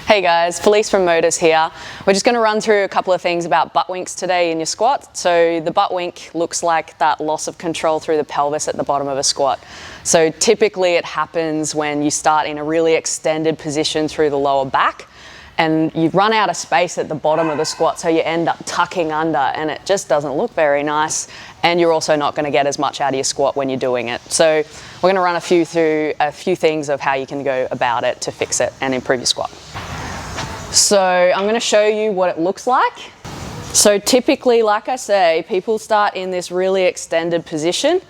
Hey guys, Felice from Modus here. We're just going to run through a couple of things about butt winks today in your squat. So the butt wink looks like that loss of control through the pelvis at the bottom of a squat. So typically it happens when you start in a really extended position through the lower back and you run out of space at the bottom of the squat, so you end up tucking under and it just doesn't look very nice, and you're also not going to get as much out of your squat when you're doing it. So we're going to run through a few things of how you can go about it to fix it and improve your squat. So I'm going to show you what it looks like. So typically, like I say, people start in this really extended position.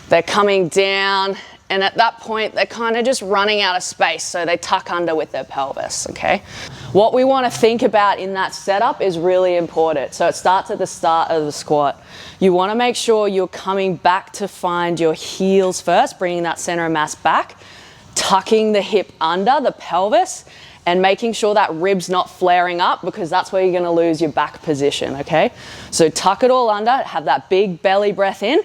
They're coming down, and at that point, they're kind of just running out of space, so they tuck under with their pelvis, okay? What we want to think about in that setup is really important. So it starts at the start of the squat. You want to make sure you're coming back to find your heels first, bringing that center of mass back, tucking the hip under the pelvis, and making sure that rib's not flaring up, because that's where you're going to lose your back position, okay? So tuck it all under, have that big belly breath in.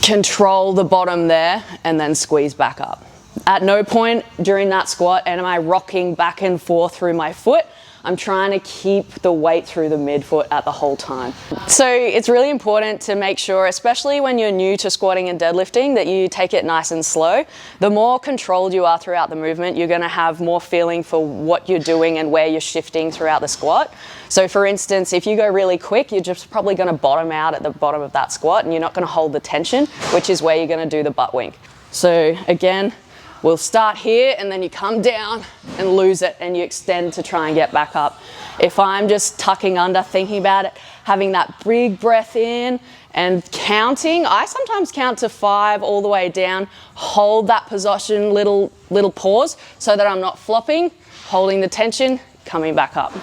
Control the bottom there and then squeeze back up. At no point during that squat am I rocking back and forth through my foot. I'm trying to keep the weight through the midfoot at the whole time. So it's really important to make sure, especially when you're new to squatting and deadlifting, that you take it nice and slow. The more controlled you are throughout the movement, you're going to have more feeling for what you're doing and where you're shifting throughout the squat. So for instance, if you go really quick, you're just probably going to bottom out at the bottom of that squat and you're not going to hold the tension, which is where you're going to do the butt wink. So again, we'll start here and then you come down and lose it and you extend to try and get back up. If I'm just tucking under, thinking about it, having that big breath in and counting, I sometimes count to 5 all the way down, hold that position, little pause, so that I'm not flopping, holding the tension, coming back up.